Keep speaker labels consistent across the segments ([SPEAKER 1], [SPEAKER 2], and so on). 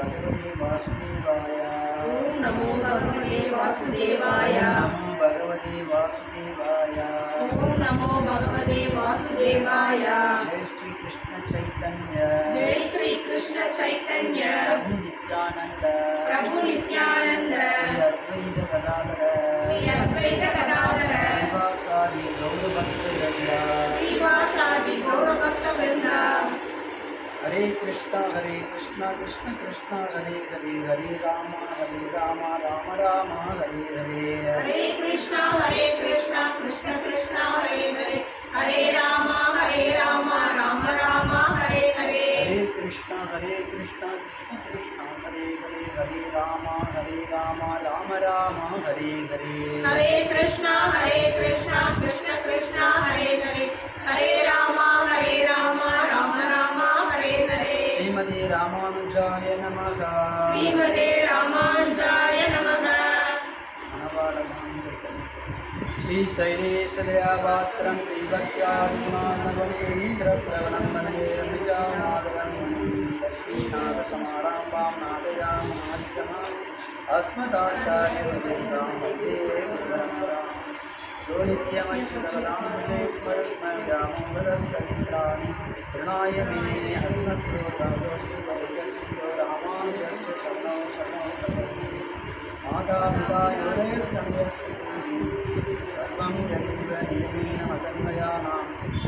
[SPEAKER 1] भगवते वासुदेवाय।
[SPEAKER 2] ओम नमो भगवते वासुदेवाय।
[SPEAKER 1] नमो भगवते वासुदेवाय।
[SPEAKER 2] ओम नमो भगवते वासुदेवाय।
[SPEAKER 1] जय श्री कृष्ण चैतन्य।
[SPEAKER 2] जय श्री कृष्ण चैतन्य।
[SPEAKER 1] प्रभु नित्यानंद।
[SPEAKER 2] प्रभु नित्यानंद।
[SPEAKER 1] श्री अद्वैत गदाधर।
[SPEAKER 2] श्री अद्वैत गदाधर।
[SPEAKER 1] श्रीवासादि गौरभक्तवृंद।
[SPEAKER 2] श्रीवासादि गौरभक्तवृंद।
[SPEAKER 1] हरे कृष्णा कृष्ण कृष्ण हरे हरे, हरे राम राम राम हरे हरे।
[SPEAKER 2] हरे कृष्णा कृष्ण कृष्ण हरे हरे, हरे राम राम राम हरे हरे।
[SPEAKER 1] हरे कृष्णा कृष्ण कृष्ण हरे हरे, हरे राम राम राम हरे हरे।
[SPEAKER 2] हरे कृष्णा कृष्ण कृष्ण हरे हरे, हरे राम राम राम हरे हरे।
[SPEAKER 1] श्रीमते रामानुजाय नमः।
[SPEAKER 2] श्रीमते रामानुजाय नमः।
[SPEAKER 1] श्री शैलेशदयापात्रं दैवत्याभिमानवं इन्द्रप्रवणं वन्दे रमजामाधवं। लक्ष्मीनाथसमारम्भां नादयामादिकमाम् अस्मदाचार्यपर्यन्तां वन्दे गुरुपरम्पराम्। यो नित्यमच्युतपदाम्बुजयुग्मरुग्मव्यामोहदस्तमित्राणि तृणाय मेने अस्मद्गुरोर्भगवतो रामानुजस्य शरणौ माता-पिता योगैस्तनयस्तु सर्वं यदेव नियमेन मतन्मयानां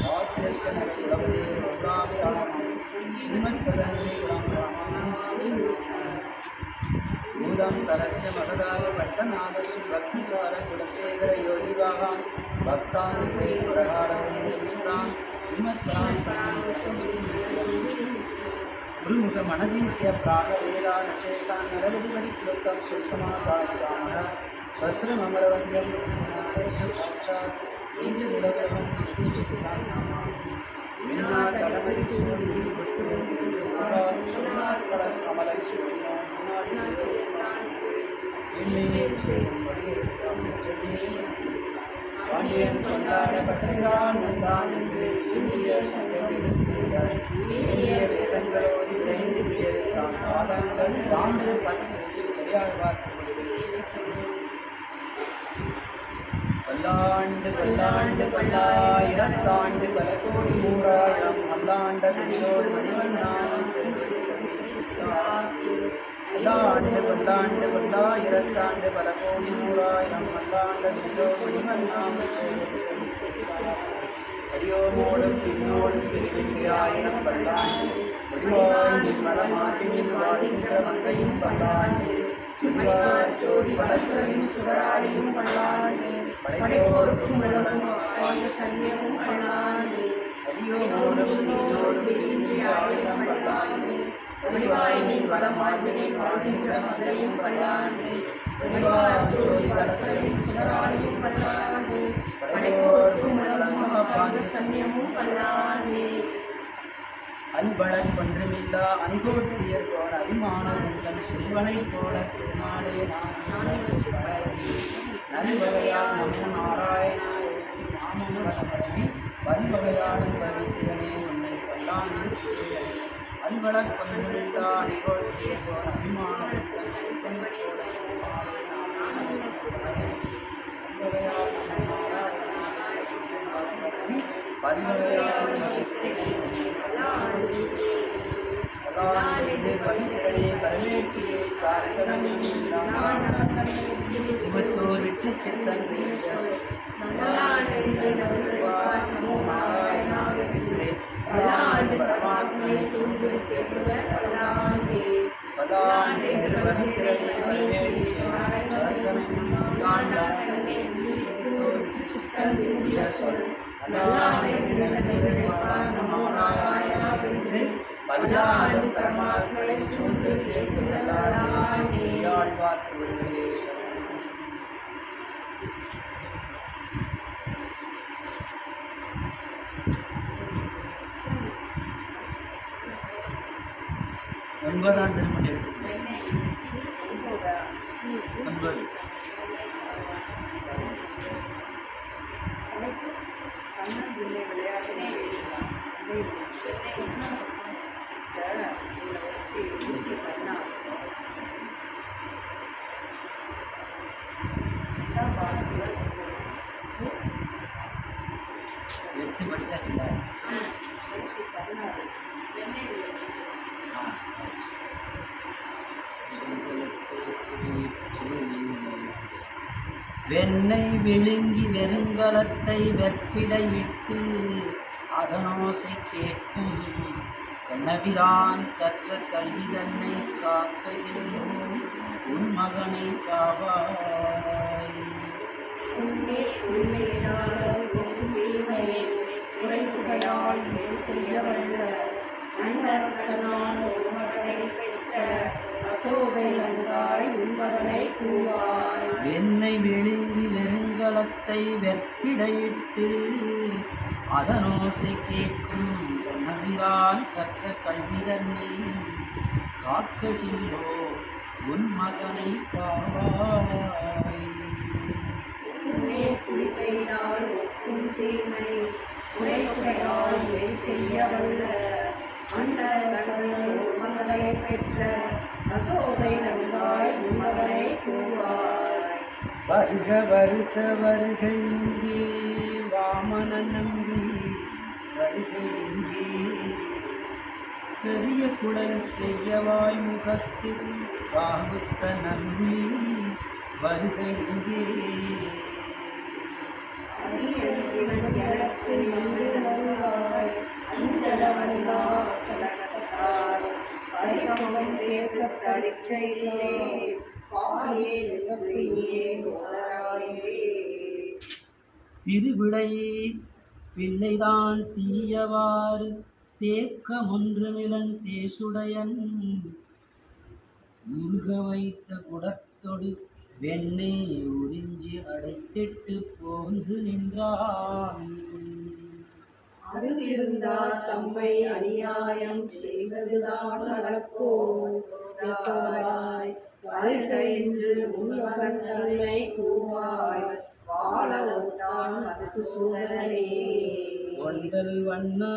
[SPEAKER 1] वाक्यस्य न भवते रोगाभिरामं श्रीमत्पदन्निकुलं रामानामामि। भूतं सरस्य मगधाय पट्टनादस्य भक्तिसारकुलशेखर योगिवाहां भक्तानुग्रहप्रहारविश्रां गुरुमुख मनदीत्य प्राणवेदानशेषान् नरवधिपरिक्लुप्तं सुषमादायकामः सहस्रममरवन्द्यं नाथस्य साक्षात् किञ्चिदुलग्रहं பாண்டியன் சொன்னாட பட்டகிறான் வந்தான் என்று இந்திய சங்கமித்திருக்கிறார். இந்திய வேதங்களோடு இணைந்து வியர்த்தான் பாதங்கள் தாண்டு 10 வயசு பெரியாழ்வார். பல்லாண்டு பல்லாண்டு பல்லாயிரத்தாண்டு பல கோடி நூறாயிரம் மல்லாண்ட குடியோடு மணிவண்ணான் பல்லாண்டு பல்லாண்டு பல்லாயிரத்தாண்டு பல கோடி நூறாயிரம் மல்லாண்ட குடியோடு மணிவண்ணான் அடியோமோடும் பின்னோடும் பிரிவின் பல்லாண்டு ஒளிவாய் மலமாற்றினில் வாழ்கின்ற மந்தையும் பல்லாண்டு சோதி வளர்த்துறையும் சுடராடியும் பல்லாண்டு படைப்போருக்கும் உலகம் சன்னியமும் பல்லாண்டு அடியோமோடும் பின்னோடும் பிரிவின் பல்லாண்டு ஒளிவாயினில் வளமார்பினில் வாழ்கின்ற மந்தையும் பல்லாண்டு சோதி வளர்த்துறையும் சுடராடியும் பல்லாண்டு படைப்போருக்கும் உலகம் சன்னியமும் பல்லாண்டு. அன்பழன் ஒன்றுமில்லா அணிகோட்டியர் போல அபிமானம் உங்கள் சிறுவனை போல திருநாளே நல்வகையால் நம்ம நாராயணாய நாமம் வளமடமே வன்வகையாலும் பவித்திரனே உன்னை பல்லாண்டு அன்பழன் ஒன்றுமில்லா அணிகோட்டியர் போல அபிமானம் உங்கள் சிறுவனை போல வன்வகையால் பவித்திரனே பரமேற்றியே இவத்தோர் விட்டு சித்தன் பரமாத்மே பவித்திரனே பரமேற்றியே பல்லாண்டும் பரமாத்மனை சூழ்ந்து கேட்புள்ளாழ்வார்க்கு விடுதலே. ஒன்பதாம் திருமணம் எடுத்து
[SPEAKER 2] விளையாட்டு
[SPEAKER 1] எட்டு படிச்சாச்சுல வெண்ணை விழுங்கி வெறுங்கலத்தை வெற்பிடையிட்டு அதனோசை கேட்கும் கண்ணபிரான் கற்ற கல்வி தன்னை காக்கையிலும் உன் மகனை காவாய். வெண்ணை விழுங்கி வெறுங்கலத்தை வெற்பிடையிட்டு அதனோசை கேட்கும் கண்ணபிரான் கற்ற கல்வி தன்னை காக்கையிலோ உன் மகனை காவாய். வருக வருக வருக இங்கே வாமன நம்பி வருக இங்கே பெரிய குடல் செய்யவாய் முகத்தில் பாகுத்த நம்பி வருக இங்கே. திருவிடை பிள்ளைதான் தீயவாறு தேக்கமொன்றுமிலன் தேசுடையன் உருக வைத்த குடத்தொடு வெண்ணை உறிஞ்சி அடைத்திட்டு போந்து நின்றான்.
[SPEAKER 2] அருகிருந்தார் தம்மை அநியாயம் செய்வதுதான் வழக்கோ யசோதாய் வருக என்று உன்மகன் தன்னை கூவாய் வாழ ஓட்டான் மதுசூதனே.
[SPEAKER 1] ஒன்றல் வண்ணா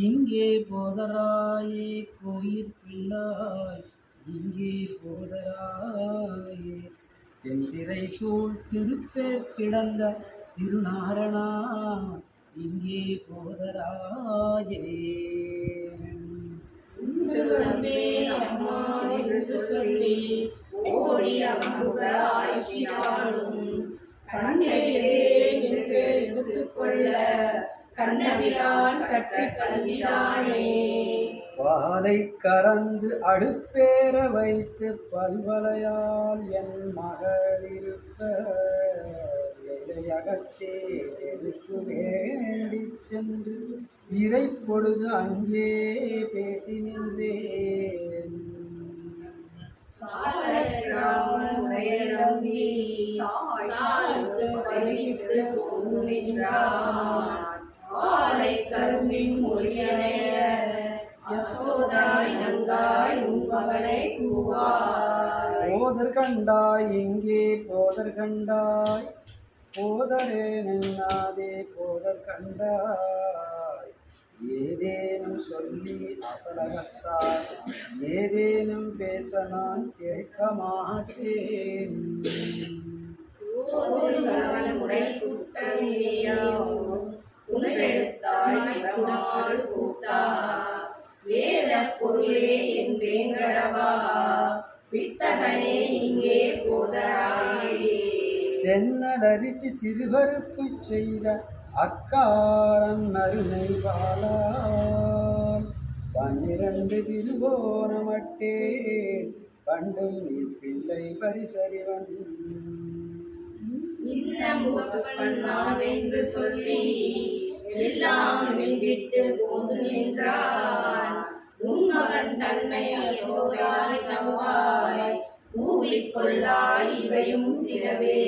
[SPEAKER 1] இங்கே போதராயே கோயில் பிள்ளாய் இங்கே போதராயே தென்திரை சூழ் திருப்பேர் கிடந்த திருநாரணா இங்கே போதராயே.
[SPEAKER 2] அம்மா என்று சொல்லி ஓடி அம்புகாயினாலும் கண்ணெதிரே நின்று எடுத்துக்கொள்ள கண்ணபிரான் கற்ற கல்விதானே.
[SPEAKER 1] பாலை கறந்து அடுப்பேற வைத்து பல்வளையால் என் மகளிருப்ப அகற்றே எனக்கு வேண்டி சென்று இறை பொழுது அங்கே பேசி நின்றேன்.
[SPEAKER 2] கரும்பின் மொழியடைய யசோதாய் நங்காய் உன் மகனை கூவாய்.
[SPEAKER 1] போதர் கண்டாய் எங்கே போதர் கண்டாய் போதரே நின்னாதே போதர் கண்டாய் ஏதேனும் சொல்லி அசலகத்தாய் ஏதேனும் பேச நான் கேட்க மாட்டேன்.
[SPEAKER 2] வேத பொருளே என் வேங்கடவா வித்தகனே இங்கே போதராயே.
[SPEAKER 1] சென்னல் அரிசி சிறுபருப்பு செய்த அக்காரன் அருணை பாலால் 12 திருவோணமட்டே பண்டும் பிள்ளை பரிசறிவன்.
[SPEAKER 2] நான் என்று சொல்லி எல்லாம் நின்றிட்டு போந்து நின்றான். உன் மகன் தன்னை யசோதாய் நம்பாய் கூவிக்கொள்ளாய் இவையும் சிலவே.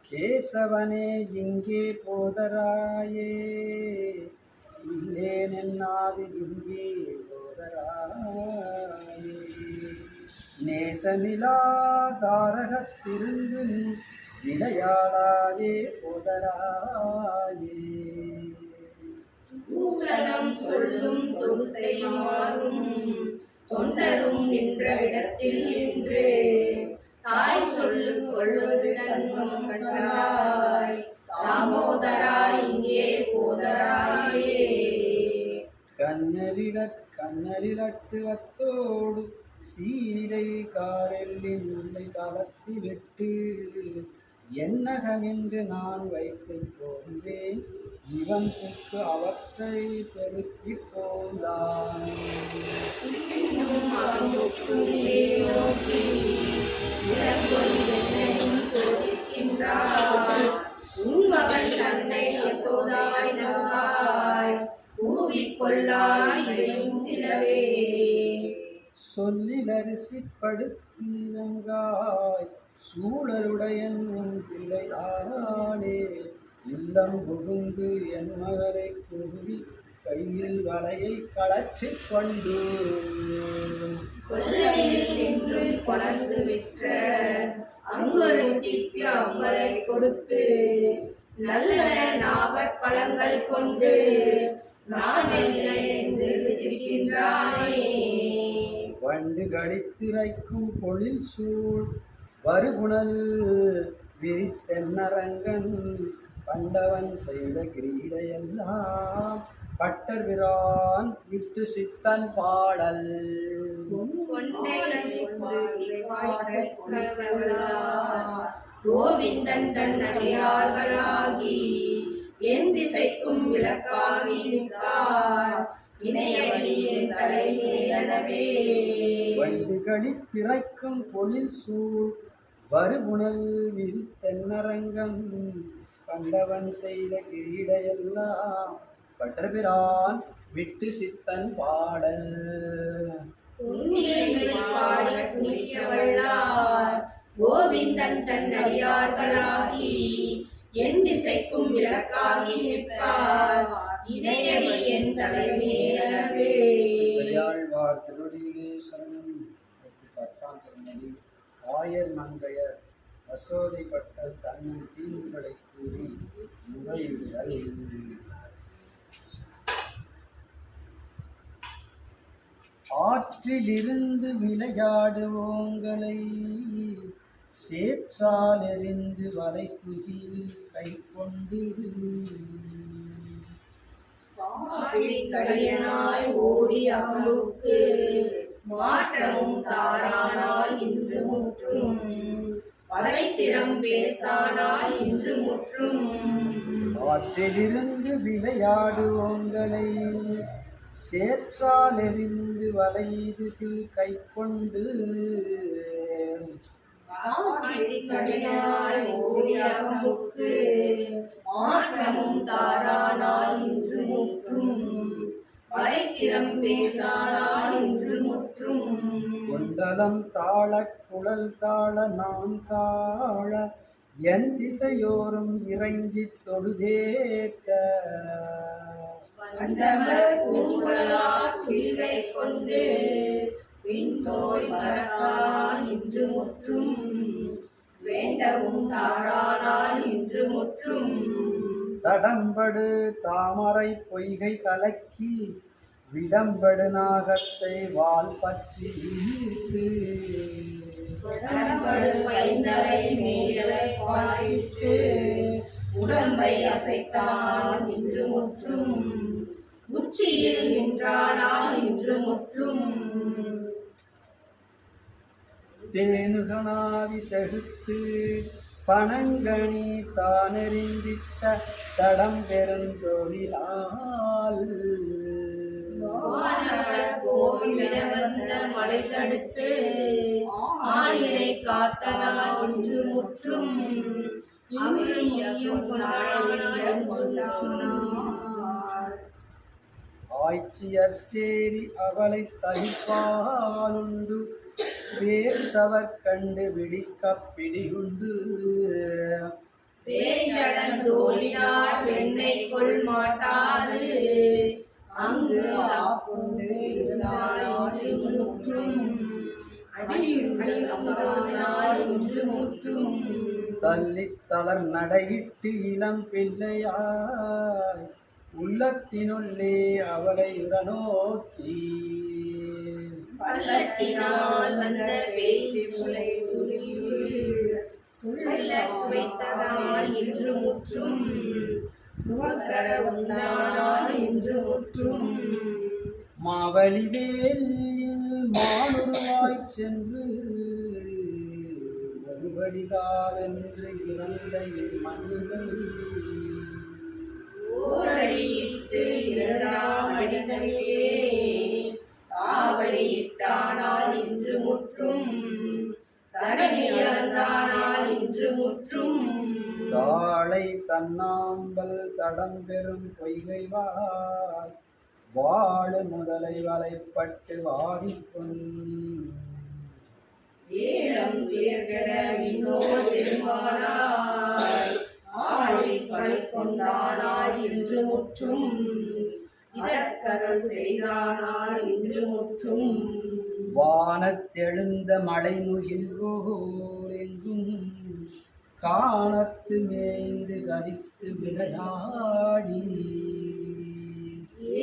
[SPEAKER 1] கேசவனே இங்கே போதராயே இல்லேன் என்னாது இங்கே போதராயே நேசமிலா தாரகத்திருந்து நிலையாளாதே போதராயே.
[SPEAKER 2] பூசலம் சொல்லும் தொழுத்தை மாறும் தொண்டரும் நின்ற இடத்தில் நின்று தாய் சொல்லுக் கொள்வது தன்மம் கண்டாய் தாமோதராய் இங்கே போதராயே.
[SPEAKER 1] கண்ணலிலட்டுவத்தோடு சீடை காரெல்லின் உன்னை தளத்திலிட்டு என்னகமென்று நான் வைத்து போந்தேன் இவன் புக்கு அவற்றை பெருக்கி போந்தான்.
[SPEAKER 2] இன்னும் அவன் ஒற்றுமையை நோக்கி இளங்கொடியென்னையும் சோதிக்கின்றாய். உன் மகள் தன்னை யசோதாய் நம்பாய் கூவிக்கொள்ளாய் இவையும் சிலவே.
[SPEAKER 1] சொல்லில் அரிசிப்படுத்தினங்காய் சூழலுடையன் உன் பிள்ளைதானே இல்லம் புகுந்து என் மகளை கூவி கையில் வலையை கலற்றிக் கொண்டு
[SPEAKER 2] கொல்லையில் நின்று கொணர்ந்து விற்ற அங்கொருத்திக்கு அவ்வளை கொடுத்து நல்ல நாவற்பழங்கள் கொண்டு நான் என்று சிரிக்கின்றாயே.
[SPEAKER 1] வண்டு கடித்திரைக்கும் பொழில் சூழ் வருகுணல் விரித்தென்னரங்கன் பண்டவன் செய்த கிரீடையெல்லாம் பட்டர்பிரான் விட்டு சித்தன் பாடல்.
[SPEAKER 2] கோவிந்தன் தன் அடியார்களாகி என் திசைக்கும் விளக்காகி நிற்கார் இணையடி என் தலைமேலனவே.
[SPEAKER 1] வண்டு கடித்திரைக்கும் பொழில் சூழ் வருகுணல் விரித்தென்னரங்கன் பண்டவன் செய்த கிரீடையெல்லாம் பட்டர்பிரான் விட்டு சித்தன் பாடல்.
[SPEAKER 2] கோவிந்தன் தன் அடியார்களாகி என் திசைக்கும் விளக்காகி நிற்பார் இணையடி என் தலைமேலவே.
[SPEAKER 1] பெரியாழ்வார் திருவடியிலே சரணம். 10ஆம் திருமணி ஆயர் மங்கையர் அசோதைப்பட்ட தன்னின் தீங்குகளை கூறி முறையிடுதல். ஆற்றிலிருந்து விளையாடுவோங்களை சேற்றால் எறிந்து வலைக்குகி கை கொண்டு
[SPEAKER 2] கடையனாய் ஓடி அகலுக்கு மாற்றமும் தாரானால் இன்று முற்றும் வளைத்திறம் பேசானால் இன்று முற்றும்.
[SPEAKER 1] ஆற்றிலிருந்து விளையாடுவோங்களை சேற்றால் எறிந்து வலைது கை கொண்டு
[SPEAKER 2] கடையனாய் ஓடி அகலுக்கு மாற்றமும் தாரானால் இன்று முற்றும் வளைத்திறம் பேசானால் இன்று முற்றும்.
[SPEAKER 1] குண்டலம் தாழ குழல் தாழ நான் தாழ என் திசையோரும் இறைஞ்சி தொழுதேற்க
[SPEAKER 2] வண்டவர் பூங்குழலார் துயிலை கொண்டு விண்தோய் மரத்தால் இன்று முற்றும் வேண்டவும் தாரானால் இன்று முற்றும்.
[SPEAKER 1] தடம்படு தாமரை பொய்கை கலக்கி விடம்படு நாகத்தை வால் பற்றி
[SPEAKER 2] உடம்படு பைந்தலை மேலே பாயிட்டு உடம்பை அசைத்தான் இன்று முற்றும் உச்சியில் நின்றானால் இன்று முற்றும்.
[SPEAKER 1] தேனுகனாவி செகுத்து பனங்கனி தானெறிந்திட்ட தடம் பெருந்தொழிலால்
[SPEAKER 2] கோவிட வந்த மலை தடுத்து ஆணிரை காத்தனால் இன்று முற்றும் அவரையும்
[SPEAKER 1] ஆய்ச்சியர் சேரி அவளை தகிப்பாலுண்டு வேர்த்தவர் கண்டு விடிக்க பிடிகுண்டு
[SPEAKER 2] வேண்டோழினார் பெண்ணை கொள் மாட்டாது அங்கு ஆப்புண்டு இருந்தால் முற்றும் இன்று முற்றும்.
[SPEAKER 1] தள்ளி தளர் நடையிட்டு இளம் பிள்ளையாய் உள்ளத்தினுள்ளே அவளை உரநோக்கி
[SPEAKER 2] பல்ல உள்ளத்தினால் வந்த பேச்சு முலை உள்ள சுவைத்தனால் இன்று முற்றும் நுகர உண்டானால் இன்று முற்றும்
[SPEAKER 1] மாவலிவேல் மானுருவாய் சென்று வருபடிகாவென்று இறந்த மண்ணில்
[SPEAKER 2] ஓரடியிட்டு இரண்டாம் அடிகளிலே தாவடியிட்டானால் இன்று முற்றும் தரணி இழந்தானால் இன்று முற்றும்
[SPEAKER 1] தாளை தன்னாம்பல் தடம் பெறும் பொய்கைவாய் வாழு முதலை வலைப்பட்டு வாதிப்பொன்
[SPEAKER 2] ஏலம் துயர்கட விண்ணோர் பெருமானாய் ஆளை பழி கொண்டானால் இன்று முற்றும் இதற்கருள் செய்தானால் இன்று முற்றும்
[SPEAKER 1] வானத்தெழுந்த மலைமுகில் போல் எங்கும் காணத்து மேய்ந்து கரித்து விளையாடி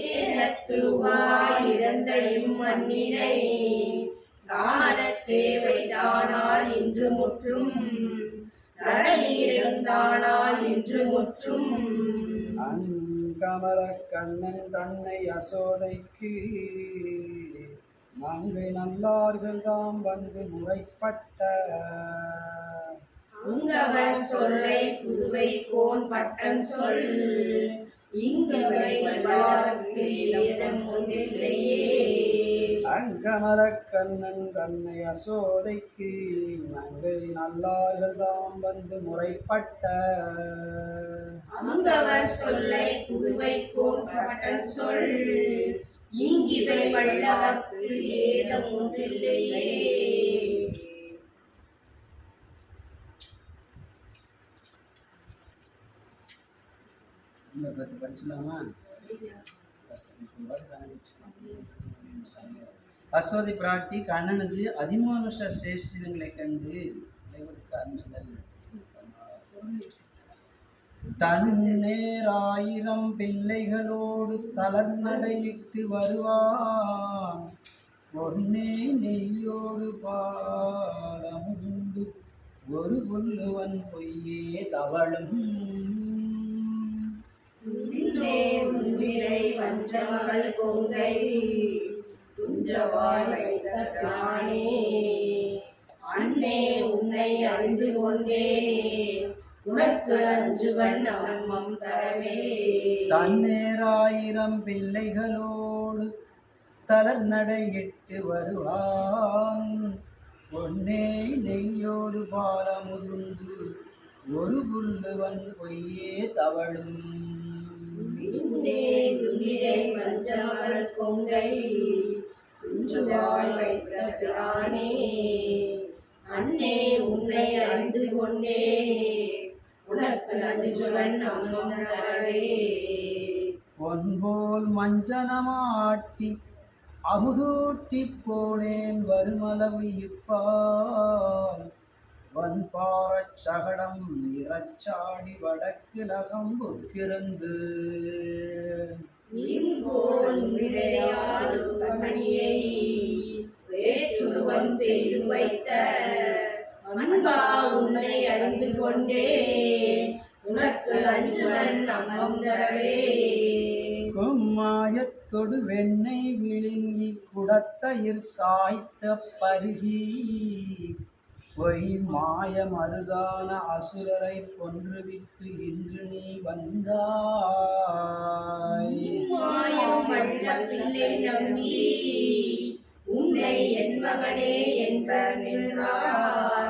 [SPEAKER 2] ஏனத்துவாய் இழந்த இம்மண்ணினை காண தேவைதானால் இன்று முற்றும் தரணி இழந்தானால் இன்று முற்றும்
[SPEAKER 1] அங்கமல கண்ணன் தன்னை யசோதைக்கு மங்கை நல்லார்கள் தாம் வந்து முறைப்பட்ட
[SPEAKER 2] அங்கவர் சொல்லை புதுவை கோன் பட்டன் சொல் இங்கு வைவார்க்கு இடம் ஒன்றில்லையே
[SPEAKER 1] அங்கமல கண்ணன் தன்னை யசோதைக்கு மங்கை நல்லார்கள் தாம் வந்து முறைப்பட்ட
[SPEAKER 2] அங்கவர் சொல்லை புதுவை கோன் பட்டன் சொல் இங்கிவை வல்லவர்க்கு ஏதம் ஒன்றில்லையே
[SPEAKER 1] படிச்சுலாமா? அசோதை பிரார்த்தி கண்ணனது அதிமானுஷ சிரேஷ்டிதங்களை கண்டு தன்னேராயிரம் பிள்ளைகளோடு தளர்நடையிட்டு வருவான் பொன்னே நெய்யோடு பாரமுண்டு ஒரு புல்லுவன் பொய்யே தவளும்
[SPEAKER 2] உன்னிலை வஞ்சமகள் கொங்கை துஞ்சவாய் வைத்த பிரானே அன்னே உன்னை அறிந்து கொண்டே உனக்கு அஞ்சுவன் அம்மம் தரவே
[SPEAKER 1] தன்னேராயிரம் பிள்ளைகளோடு தளர்நடையிட்டு வருவான் பொன்னே நெய்யோடு பாலமுதுண்டு ஒரு புல்லுவன் பொய்யே தவளும்
[SPEAKER 2] துன்னிடை வஞ்சமகள் கொங்கை துஞ்சவாய் வைத்த பிரானே அன்னே உன்னை அறிந்து கொண்டே உனக்கு அஞ்சுவன் அம்மம் தரவே
[SPEAKER 1] பொன்போல் மஞ்சனமாட்டி அமுதூட்டி போனேன் வருமளவு இப்பால் வன்பாரச் சகடம் இறச்சாடி வடக்கிலகம்புக்கிருந்து
[SPEAKER 2] இன்போல் விடையாள் பணியை வேற்றுருவம் செய்து வைத்த அன்பா உன்னை அறிந்து கொண்டே உனக்கு அஞ்சுவன் அம்மம் தரவே
[SPEAKER 1] கும்மாயத்தொடு வெண்ணெய் விழுங்கி குடத்தயிர் சாய்த்த பருகி பொய் மாய மருதான அசுரரை கொன்றுவித்து இன்று நீ வந்தாய்
[SPEAKER 2] மாயம் வல்ல பிள்ளை நம்பி உன்னை என் மகனே என்பர் நின்றார்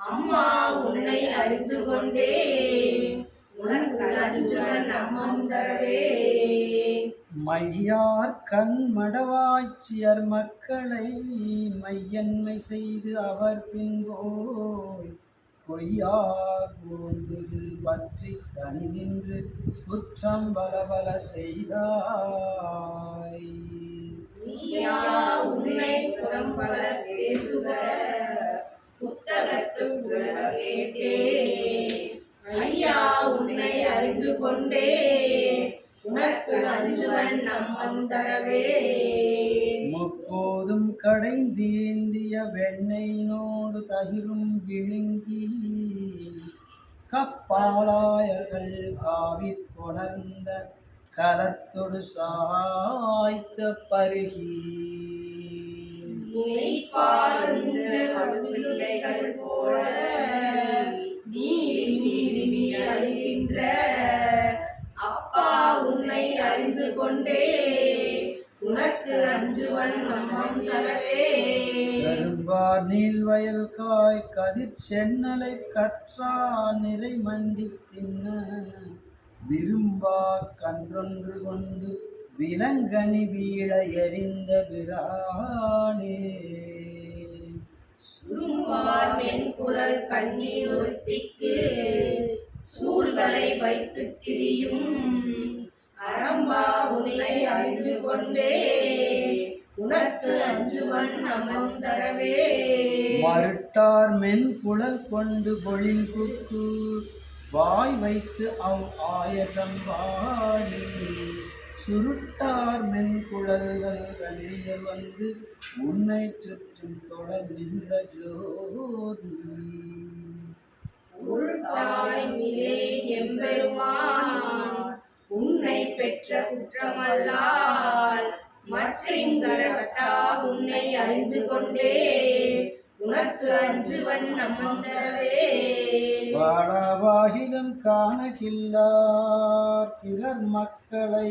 [SPEAKER 2] அம்மா உன்னை அறிந்து கொண்டே உனக்கு அஞ்சுவன் அம்மம் தரவே
[SPEAKER 1] மையார் கண் மடவாய்ச்சியர் மக்களை மையன்மை செய்து அவர் பின்போய் பொய்யார் போந்து பற்றி தனி நின்று குற்றம் பலபல செய்தாய்
[SPEAKER 2] நீயா உன்னை புறம்பல பேசுவ புத்தகத்து உலக கேட்டே ஐயா உன்னை அறிந்து கொண்டே உனக்கு அஞ்சுவன் அம்மம் தரவே
[SPEAKER 1] முப்போர் போதும் கடைந்தேந்திய வெண்ணெயினோடு தகிரும் விழுங்கி கப்பாலாயர்கள் காவிற் கொணர்ந்த கலத்தொடு சாய்த்த பருகி
[SPEAKER 2] மெய்ப்பார்ந்த அருள்பிள்ளைகள் போல நீ அறிகின்ற அப்பா உன்னை அறிந்து கொண்டே உனக்கு அஞ்சுவன் நம்மம் தரவே
[SPEAKER 1] கரும்பார் நீள்வயல் காய் கதிர் சென்னலை கற்றா நிறை மண்டி தின்ன விரும்பா கன்றொன்று கொண்டு விலங்கனி வீழ எறிந்த பிரானே
[SPEAKER 2] சுரும்பார் வெண்குழல் கண்ணீருத்திக்கு சூழ்களை வைத்து திரியும் அரம்பா உன்னை அறிந்து கொண்டே உனக்கு அஞ்சுவன் நமம் தரவே
[SPEAKER 1] மறுட்டார் மென்குழல் கொண்டு பொழில் குக்கு வாய் வைத்து அவ் ஆயதம் வாடி சுருட்டார் மென்குழல்கள் கண்ணில் வந்து உன்னை சுற்றும் தொடர் நின்ற ஜோதி
[SPEAKER 2] உருட்டாய் மிலே எம்பெருமான் உன்னை பெற்ற குற்றமல்லால் மற்றிங்கரட்டா உன்னை அறிந்து கொண்டே உனக்கு அஞ்சுவன் நம்மம் தரவே
[SPEAKER 1] வாழாவாகிலும் காணகில்லார் பிறர் மக்களை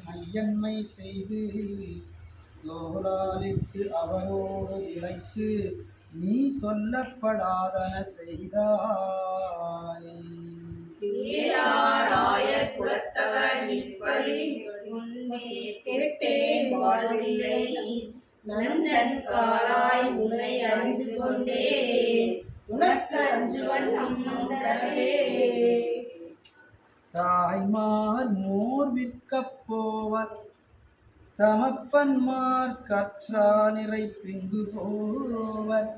[SPEAKER 1] மையன்மை செய்து தோலாலித்து அவரோடு இழைத்து நீ சொல்லப்படாதன செய்தாய்
[SPEAKER 2] கேளாராயர் குலத்தவர் இப்படி கேட்டேன் வாழ்வில்லை நந்தன் காலாய் உன்னை அறிந்து கொண்டே உனக்கு அஞ்சுவன் நம்மம் தரவே
[SPEAKER 1] தாய்மார் மோர் விற்கப் போவர் தமப்பன்மார் கற்றா நிறை பின்பு போவர்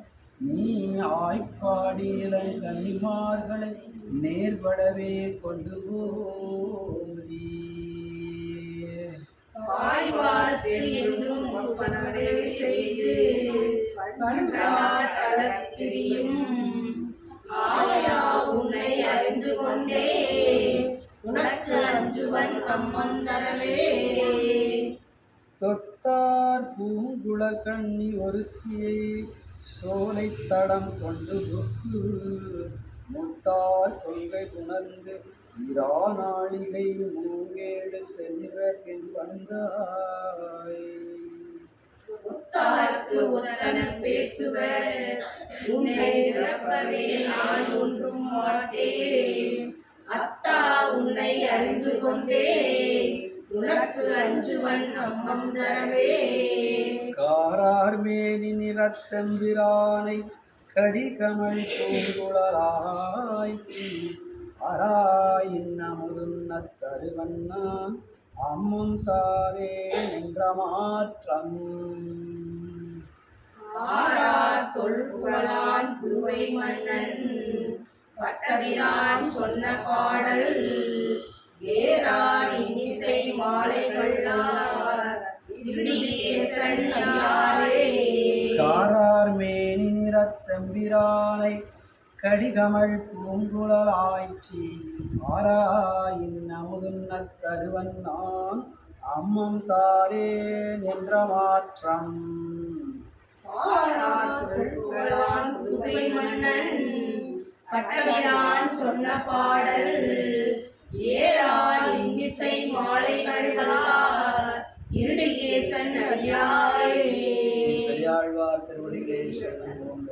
[SPEAKER 1] நீ ஆய்ப்பாடியிலங் கன்னிமார்களை நேர்படவே கொண்டு போதி
[SPEAKER 2] ஆய்வார் பெரியும் பணவடை செய்து கண்டார் கலத்திரியும் ஆயா உன்னை அறிந்து கொண்டே உனக்கு அஞ்சுவன் நம்மம் தரவே
[SPEAKER 1] தொத்தார் பூங்குழ கண்ணி ஒருத்தியை சோலை தடம் கொண்டு புக்கு முத்தார் கொள்கை உணர்ந்து இரா நாளிகை மூங்கேடு சென்ற பின் வந்தாய்
[SPEAKER 2] முத்தார்க்கு ஒத்தன பேசுவர் உன்னை இழப்பவே நான் ஒன்றும் மாட்டேன் அத்தா உன்னை அறிந்து கொண்டே உனக்கு அஞ்சுவன் நம்மம் தரவே
[SPEAKER 1] காரார் மேனி நிறத்தம்பிரானை கடிகமல் பூங்குழலாய்ச்சி அராயின் அமுதுன்னத் தருவன்னான் அம்மும் தாரே என்ற மாற்றம்
[SPEAKER 2] ஆரார் தொல்புகழான் புதுவை மன்னன் பட்டபிரான் சொன்ன பாடல் ஏறார் இன்னிசை மாலைகள்ளார் இருடிகேசனியாரே
[SPEAKER 1] காரார் மேனி நிறத்தம்பிரானை கடிகமல் பூங்குழலாய்ச்சி ஆராயின் அமுதுன்னத் தருவன் நான் அம்மம் தாரேன் என்ற மாற்றம்
[SPEAKER 2] ஆரார் தொல்புகழான் புதுவை மன்னன் பட்டபிரான் சொன்ன பாடல் ஏறார் இன்னிசை மாலைகள்ளார் இருடிகேசன் அடியாரே
[SPEAKER 1] பெரியாழ்வார் திருவடிகளே சரணம்.